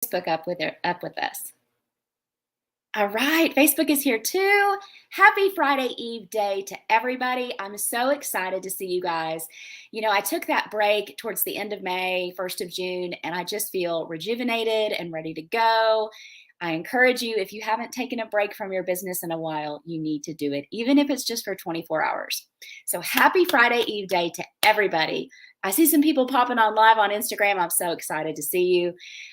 Facebook up with us. All right, Facebook is here too. Happy Friday Eve day to everybody. I'm so excited to see you guys. I took that break towards the end of May, 1st of June, and I just feel rejuvenated and ready to go. I encourage you, if you haven't taken a break from your business in a while, you need to do it, even if it's just for 24 hours. So happy Friday Eve day to everybody. I see some people popping on live on Instagram. I'm so excited to see you.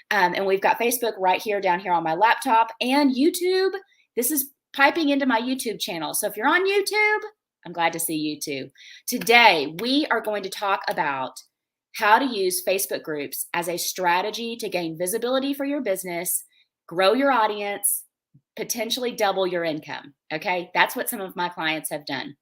And we've got Facebook right here, down here on my laptop, and YouTube. This is piping into my YouTube channel. So if you're on YouTube, I'm glad to see you too. Today, we are going to talk about how to use Facebook groups as a strategy to gain visibility for your business, grow your audience, potentially double your income. Okay, that's what some of my clients have done.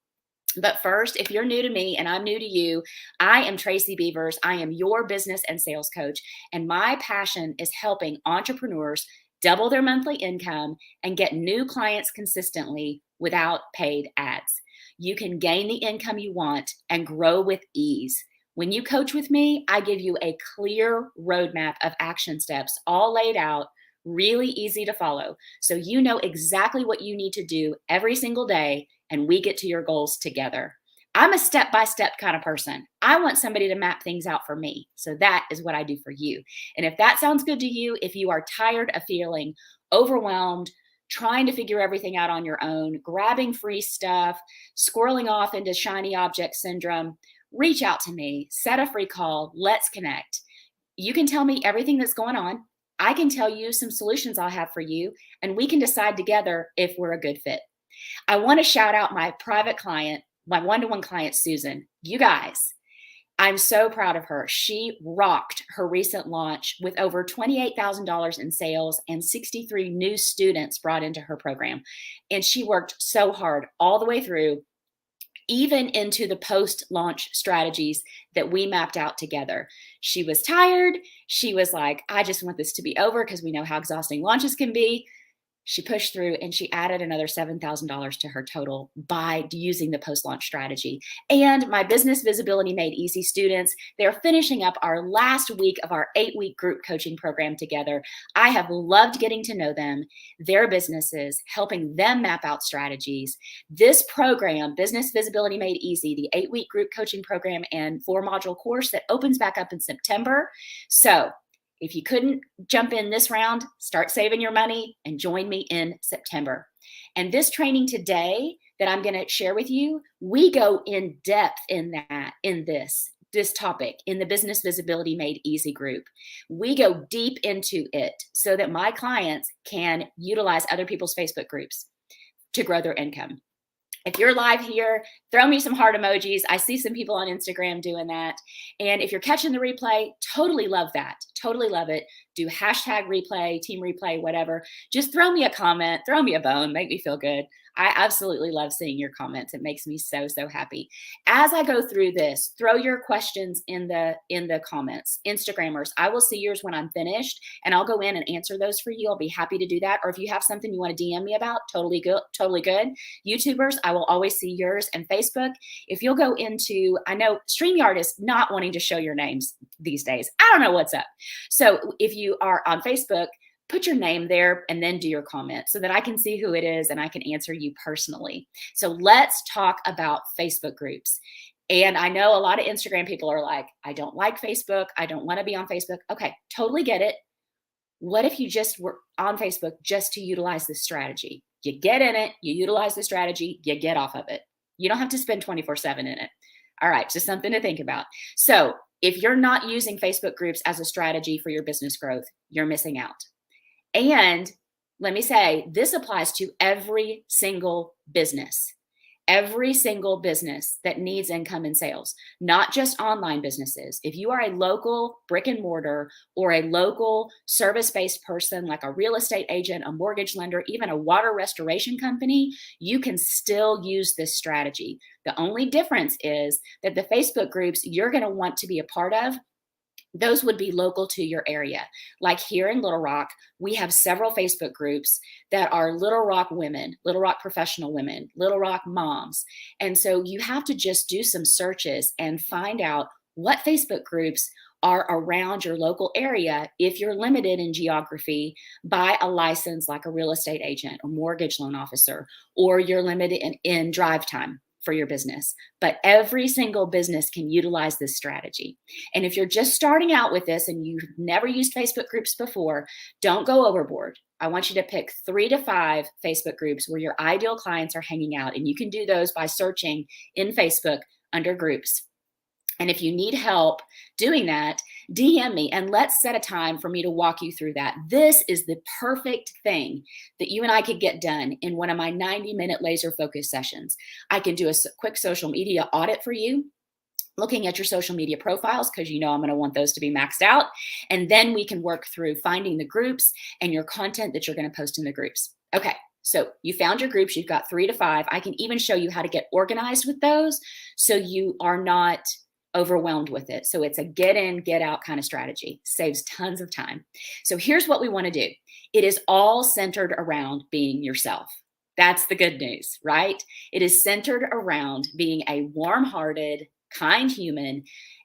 But first, if you're new to me and I'm new to you, I am Tracy Beavers. I am your business and sales coach. And my passion is helping entrepreneurs double their monthly income and get new clients consistently without paid ads. You can gain the income you want and grow with ease. When you coach with me, I give you a clear roadmap of action steps, all laid out, really easy to follow. So you know exactly what you need to do every single day, and we get to your goals together. I'm a step-by-step kind of person. I want somebody to map things out for me. So that is what I do for you. And if that sounds good to you, if you are tired of feeling overwhelmed, trying to figure everything out on your own, grabbing free stuff, squirreling off into shiny object syndrome, reach out to me, set a free call, let's connect. You can tell me everything that's going on. I can tell you some solutions I'll have for you, and we can decide together if we're a good fit. I want to shout out my private client, my one-to-one client, Susan. You guys, I'm so proud of her. She rocked her recent launch with over $28,000 in sales and 63 new students brought into her program. And she worked so hard all the way through, even into the post-launch strategies that we mapped out together. She was tired. She was like, I just want this to be over because we know how exhausting launches can be. She pushed through and she added another $7,000 to her total by using the post-launch strategy. And my Business Visibility Made Easy students, they're finishing up our last week of our 8-week group coaching program together. I have loved getting to know them, their businesses, helping them map out strategies. This program, Business Visibility Made Easy, the 8-week group coaching program and 4-module course that opens back up in September. So if you couldn't jump in this round, start saving your money and join me in September. And this training today that I'm going to share with you, we go in depth in this topic in the Business Visibility Made Easy group. We go deep into it so that my clients can utilize other people's Facebook groups to grow their income. If you're live here, throw me some heart emojis. I see some people on Instagram doing that. And if you're catching the replay, totally love that. Totally love it. Do hashtag replay, team replay, whatever. Just throw me a comment, throw me a bone, make me feel good. I absolutely love seeing your comments. It makes me so, so happy. As I go through this, throw your questions in the comments. Instagrammers, I will see yours when I'm finished, and I'll go in and answer those for you. I'll be happy to do that. Or if you have something you want to DM me about, totally good, totally good. YouTubers, I will always see yours. And Facebook, if you'll go into, I know StreamYard is not wanting to show your names these days. I don't know what's up. So if you are on Facebook, put your name there and then do your comment so that I can see who it is and I can answer you personally. So let's talk about Facebook groups. And I know a lot of Instagram people are like, I don't like Facebook. I don't want to be on Facebook. Okay, totally get it. What if you just were on Facebook just to utilize this strategy? You get in it, you utilize the strategy, you get off of it. You don't have to spend 24/7 in it. All right, just something to think about. So if you're not using Facebook groups as a strategy for your business growth, you're missing out. And let me say, this applies to every single business that needs income and sales, not just online businesses. If you are a local brick and mortar or a local service-based person like a real estate agent, a mortgage lender, even a water restoration company, you can still use this strategy. The only difference is that the Facebook groups you're going to want to be a part of, those would be local to your area. Like here in Little Rock, we have several Facebook groups that are Little Rock women, Little Rock professional women, Little Rock moms. And so you have to just do some searches and find out what Facebook groups are around your local area if you're limited in geography by a license like a real estate agent or mortgage loan officer, or you're limited in drive time for your business. But every single business can utilize this strategy. And if you're just starting out with this and you've never used Facebook groups before, don't go overboard. I want you to pick 3 to 5 Facebook groups where your ideal clients are hanging out. And you can do those by searching in Facebook under groups. And if you need help doing that, DM me and let's set a time for me to walk you through that. This is the perfect thing that you and I could get done in one of my 90-minute laser focus sessions. I can do a quick social media audit for you, looking at your social media profiles, because you know I'm going to want those to be maxed out. And then we can work through finding the groups and your content that you're going to post in the groups. Okay. So you found your groups, you've got 3 to 5. I can even show you how to get organized with those so you are not overwhelmed with it. So it's a get in, get out kind of strategy. Saves tons of time. So here's what we want to do. It is all centered around being yourself. That's the good news, right? It is centered around being a warm-hearted, kind human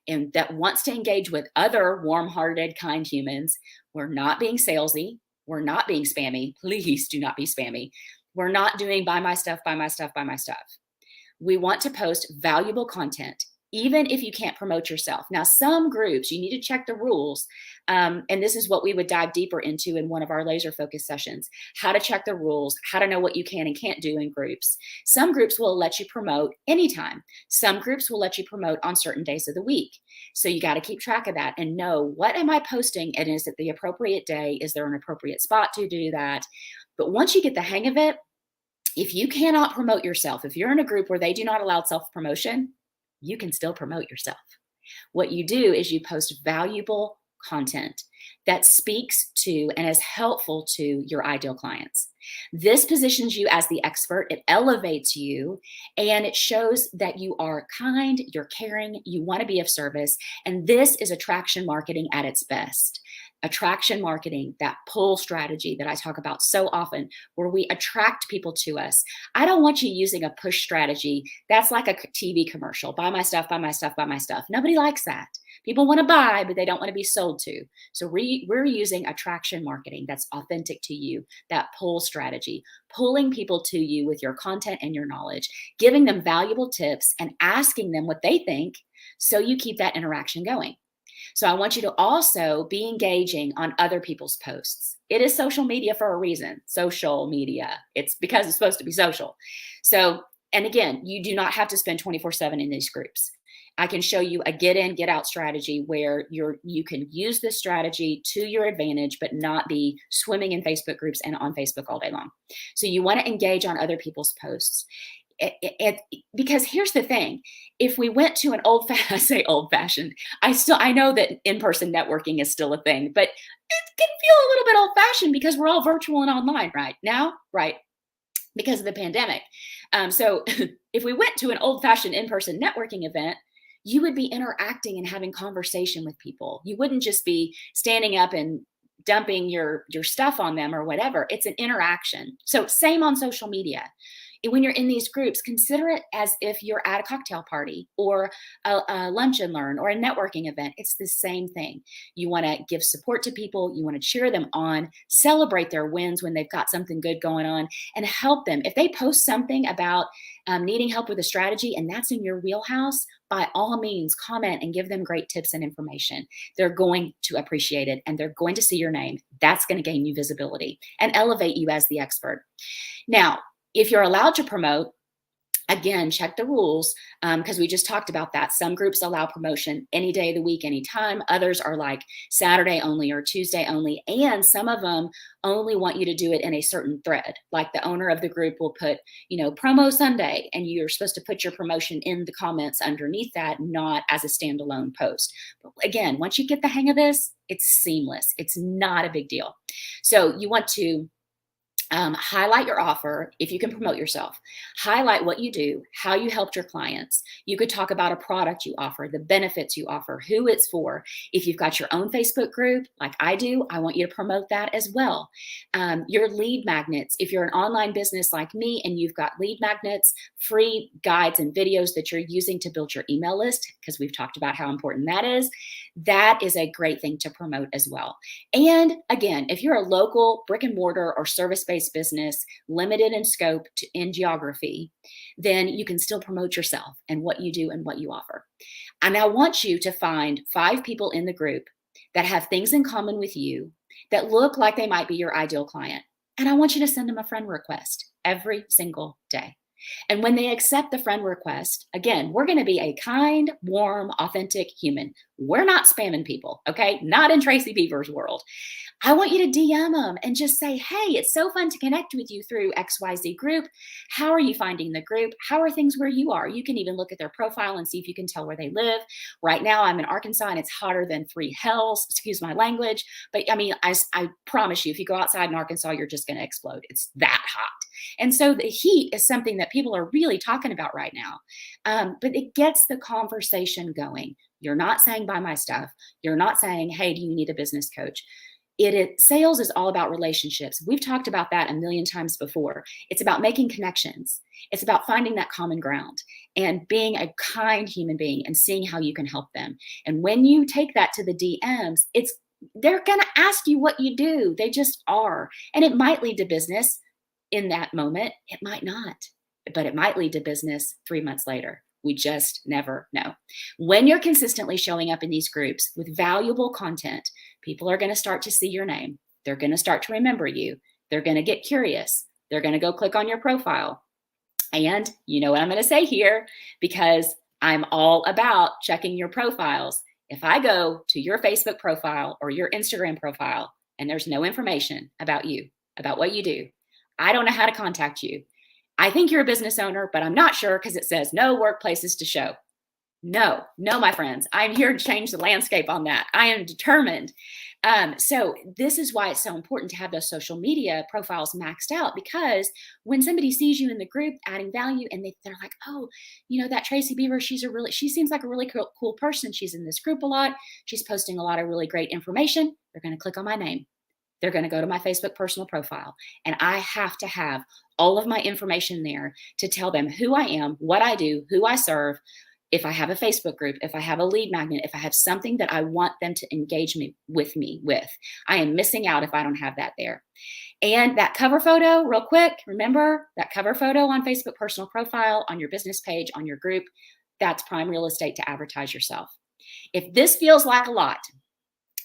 and that wants to engage with other warm-hearted, kind humans. We're not being salesy. We're not being spammy. Please do not be spammy. We're not doing buy my stuff, buy my stuff, buy my stuff. We want to post valuable content, even if you can't promote yourself. Now, some groups, you need to check the rules. And this is what we would dive deeper into in one of our laser focus sessions, how to check the rules, how to know what you can and can't do in groups. Some groups will let you promote anytime. Some groups will let you promote on certain days of the week. So you got to keep track of that and know, what am I posting? And is it the appropriate day? Is there an appropriate spot to do that? But once you get the hang of it, if you cannot promote yourself, if you're in a group where they do not allow self-promotion, you can still promote yourself. What you do is you post valuable content that speaks to and is helpful to your ideal clients. This positions you as the expert. It elevates you and it shows that you are kind, you're caring, you want to be of service. And this is attraction marketing at its best. Attraction marketing, that pull strategy that I talk about so often, where we attract people to us. I don't want you using a push strategy. That's like a TV commercial. Buy my stuff, buy my stuff, buy my stuff. Nobody likes that. People want to buy, but they don't want to be sold to. So we're using attraction marketing that's authentic to you, that pull strategy, pulling people to you with your content and your knowledge, giving them valuable tips and asking them what they think so you keep that interaction going. So I want you to also be engaging on other people's posts. It is social media for a reason. Social media. It's because it's supposed to be social. So, and again, you do not have to spend 24/7 in these groups. I can show you a get in, get out strategy where you can use this strategy to your advantage, but not be swimming in Facebook groups and on Facebook all day long. So you want to engage on other people's posts. Because here's the thing, if we went to an I say old fashioned, I know that in-person networking is still a thing, but it can feel a little bit old fashioned because we're all virtual and online right now, right? Because of the pandemic. So if we went to an old fashioned in-person networking event, you would be interacting and having conversation with people. You wouldn't just be standing up and dumping your stuff on them or whatever. It's an interaction. So same on social media. When you're in these groups, consider it as if you're at a cocktail party or a lunch and learn or a networking event. It's the same thing. You want to give support to people. You want to cheer them on, celebrate their wins when they've got something good going on, and help them. If they post something about needing help with a strategy and that's in your wheelhouse, by all means, comment and give them great tips and information. They're going to appreciate it and they're going to see your name. That's going to gain you visibility and elevate you as the expert. Now, if you're allowed to promote, again, check the rules because we just talked about that. Some groups allow promotion any day of the week, anytime. Others are like Saturday only or Tuesday only. And some of them only want you to do it in a certain thread. Like the owner of the group will put, promo Sunday, and you're supposed to put your promotion in the comments underneath that, not as a standalone post. But again, once you get the hang of this, it's seamless. It's not a big deal. So you want to highlight your offer if you can promote yourself. Highlight what you do, how you helped your clients. You could talk about a product you offer, the benefits you offer, who it's for. If you've got your own Facebook group, like I do, I want you to promote that as well. Your lead magnets. If you're an online business like me and you've got lead magnets, free guides and videos that you're using to build your email list, because we've talked about how important that is, that is a great thing to promote as well. And again, if you're a local brick and mortar or service-based business, limited in scope in geography, then you can still promote yourself and what you do and what you offer. And I want you to find 5 people in the group that have things in common with you that look like they might be your ideal client. And I want you to send them a friend request every single day. And when they accept the friend request, again, we're going to be a kind, warm, authentic human. We're not spamming people, okay? Not in Tracy Beavers' world. I want you to DM them and just say, hey, it's so fun to connect with you through XYZ group. How are you finding the group? How are things where you are? You can even look at their profile and see if you can tell where they live. Right now, I'm in Arkansas and it's hotter than 3 hells, excuse my language. But I mean, I promise you, if you go outside in Arkansas, you're just going to explode. It's that hot. And so the heat is something that people are really talking about right now. But it gets the conversation going. You're not saying, buy my stuff. You're not saying, hey, do you need a business coach? Sales is all about relationships. We've talked about that a million times before. It's about making connections. It's about finding that common ground and being a kind human being and seeing how you can help them. And when you take that to the DMs, they're going to ask you what you do. They just are. And it might lead to business in that moment. It might not, but it might lead to business 3 months later. We just never know. When you're consistently showing up in these groups with valuable content, people are going to start to see your name. They're going to start to remember you. They're going to get curious. They're going to go click on your profile. And you know what I'm going to say here, because I'm all about checking your profiles. If I go to your Facebook profile or your Instagram profile and there's no information about you, about what you do, I don't know how to contact you. I think you're a business owner, but I'm not sure because it says no workplaces to show. No, my friends, I'm here to change the landscape on that. I am determined. So this is why it's so important to have those social media profiles maxed out, because when somebody sees you in the group adding value and they're like, oh, you know, that Tracy Beaver, she seems like a really cool person. She's in this group a lot. She's posting a lot of really great information. They're going to click on my name. They're going to go to my Facebook personal profile, and I have to have all of my information there to tell them who I am, what I do, who I serve. If I have a Facebook group, if I have a lead magnet, if I have something that I want them to engage with, I am missing out if I don't have that there. And that cover photo, real quick, remember that cover photo on Facebook personal profile, on your business page, on your group, that's prime real estate to advertise yourself. If this feels like a lot,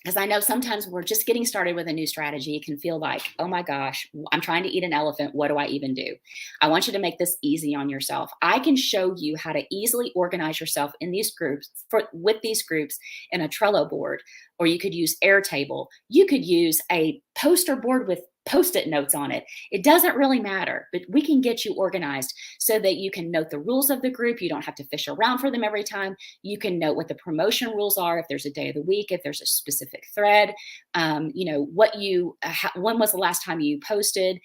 because I know sometimes we're just getting started with a new strategy, it can feel like, oh my gosh, I'm trying to eat an elephant. What do I even do? I want you to make this easy on yourself. I can show you how to easily organize yourself in these groups, with these groups in a Trello board, or you could use Airtable. You could use a poster board with Post-it notes on it. It doesn't really matter, but we can get you organized so that you can note the rules of the group. You don't have to fish around for them every time. You can note what the promotion rules are, if there's a day of the week, if there's a specific thread, you know, when was the last time you posted?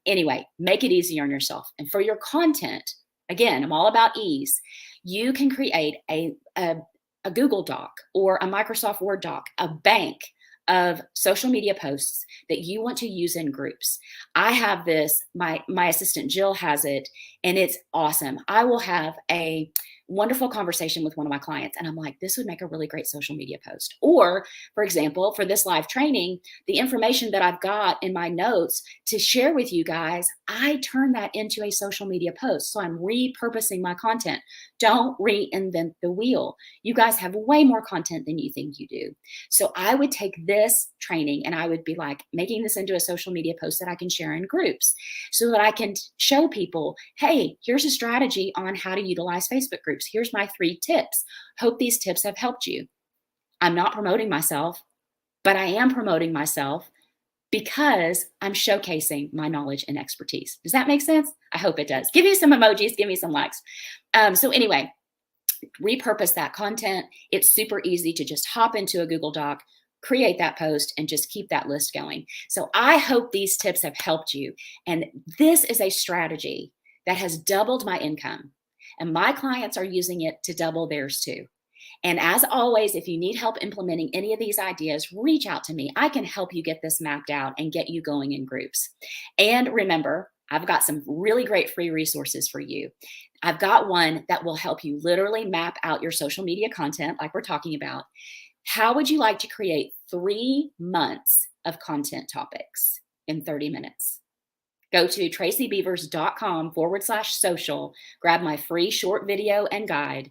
Anyway, make it easier on yourself. And for your content, again, I'm all about ease. You can create a Google Doc or a Microsoft Word doc, a bank of social media posts that you want to use in groups. I have this, my assistant Jill has it, and it's awesome. I will have a wonderful conversation with one of my clients, and I'm like, this would make a really great social media post. Or, for example, for this live training, the information that I've got in my notes to share with you guys, I turn that into a social media post. So I'm repurposing my content. Don't reinvent the wheel. You guys have way more content than you think you do. So I would take this training and I would be like making this into a social media post that I can share in groups so that I can show people, hey, here's a strategy on how to utilize Facebook groups. Here's my 3 tips. Hope these tips have helped you. I'm not promoting myself, but I am promoting myself because I'm showcasing my knowledge and expertise. Does that make sense? I hope it does. Give me some emojis, give me some likes. So anyway, repurpose that content. It's super easy to just hop into a Google Doc, create that post, and just keep that list going. So I hope these tips have helped you. And this is a strategy that has doubled my income. And my clients are using it to double theirs too. And as always, if you need help implementing any of these ideas, reach out to me. I can help you get this mapped out and get you going in groups. And remember, I've got some really great free resources for you. I've got one that will help you literally map out your social media content like we're talking about. How would you like to create 3 months of content topics in 30 minutes? Go to tracybeavers.com/social, grab my free short video and guide.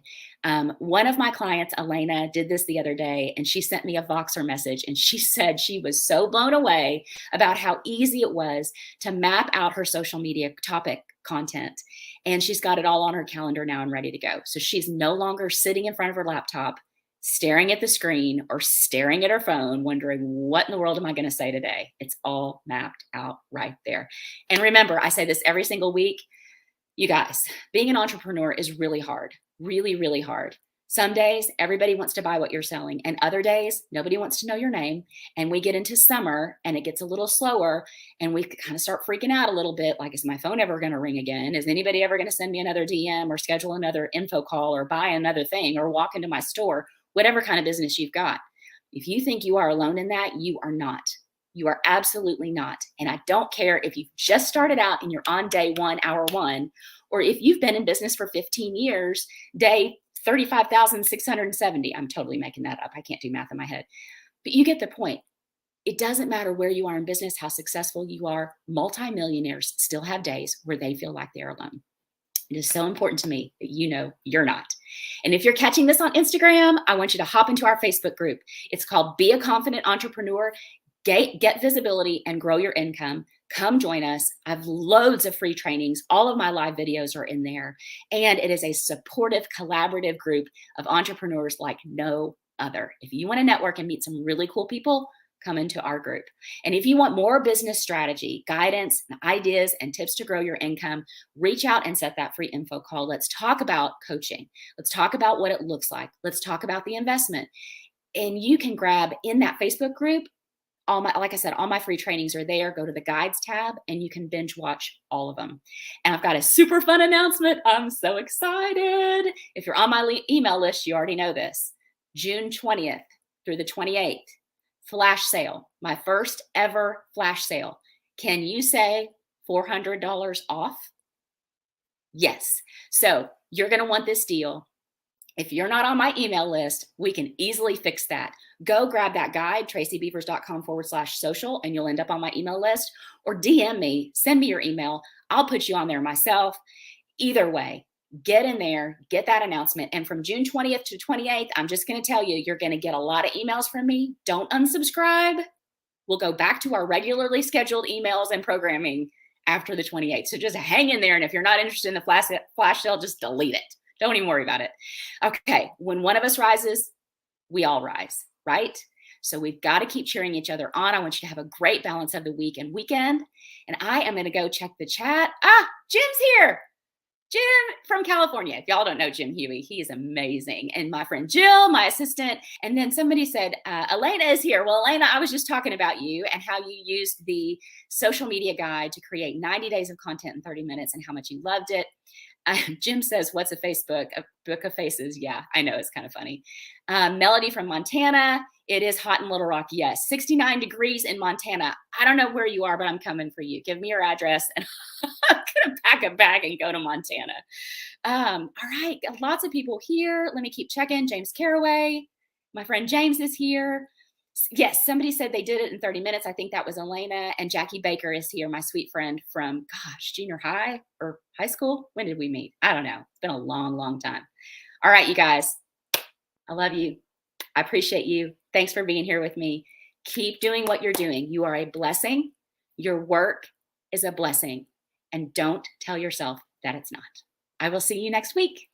One of my clients, Elena, did this the other day, and she sent me a Voxer message, and she said she was so blown away about how easy it was to map out her social media topic content. And she's got it all on her calendar now and ready to go. So she's no longer sitting in front of her laptop, staring at the screen or staring at her phone, wondering, what in the world am I going to say today? It's all mapped out right there. And remember, I say this every single week. You guys, being an entrepreneur is really hard, really, really hard. Some days everybody wants to buy what you're selling, and other days nobody wants to know your name. And we get into summer and it gets a little slower, and we kind of start freaking out a little bit. Like, is my phone ever going to ring again? Is anybody ever going to send me another DM or schedule another info call or buy another thing or walk into my store? Whatever kind of business you've got. If you think you are alone in that, you are not. You are absolutely not. And I don't care if you've just started out and you're on day 1, hour 1, or if you've been in business for 15 years, day 35,670. I'm totally making that up. I can't do math in my head. But you get the point. It doesn't matter where you are in business, how successful you are. Multimillionaires still have days where they feel like they're alone. It is so important to me that you know you're not. And if you're catching this on Instagram, I want you to hop into our Facebook group. It's called Be a Confident Entrepreneur, Get Visibility and Grow Your Income. Come join us. I have loads of free trainings. All of my live videos are in there. And it is a supportive, collaborative group of entrepreneurs like no other. If you want to network and meet some really cool people, come into our group. And if you want more business strategy, guidance, ideas, and tips to grow your income, reach out and set that free info call. Let's talk about coaching. Let's talk about what it looks like. Let's talk about the investment. And you can grab in that Facebook group, like I said, all my free trainings are there. Go to the guides tab and you can binge watch all of them. And I've got a super fun announcement. I'm so excited. If you're on my email list, you already know this. June 20th through the 28th. Flash sale, my first ever flash sale. Can you say $400 off? Yes. So you're going to want this deal. If you're not on my email list, we can easily fix that. Go grab that guide, tracybeavers.com/social, and you'll end up on my email list, or DM me, send me your email. I'll put you on there myself. Either way, get in there, get that announcement. And from June 20th to 28th, I'm just going to tell you, you're going to get a lot of emails from me. Don't unsubscribe. We'll go back to our regularly scheduled emails and programming after the 28th. So just hang in there. And if you're not interested in the flash sale, just delete it. Don't even worry about it. Okay. When one of us rises, we all rise, right? So we've got to keep cheering each other on. I want you to have a great balance of the week and weekend. And I am going to go check the chat. Jim's here. Jim from California. If y'all don't know Jim Huey, he is amazing. And my friend Jill, my assistant. And then somebody said, Elena is here. Well, Elena, I was just talking about you and how you used the social media guide to create 90 days of content in 30 minutes and how much you loved it. Jim says, what's a Facebook? A book of faces. Yeah, I know. It's kind of funny. Melody from Montana. It is hot in Little Rock. Yes. 69 degrees in Montana. I don't know where you are, but I'm coming for you. Give me your address and I'm going to pack a bag and go to Montana. All right. Got lots of people here. Let me keep checking. James Caraway. My friend James is here. Yes, somebody said they did it in 30 minutes. I think that was Elena. And Jackie Baker is here, my sweet friend from, junior high or high school. When did we meet? I don't know. It's been a long, long time. All right, you guys. I love you. I appreciate you. Thanks for being here with me. Keep doing what you're doing. You are a blessing. Your work is a blessing. And don't tell yourself that it's not. I will see you next week.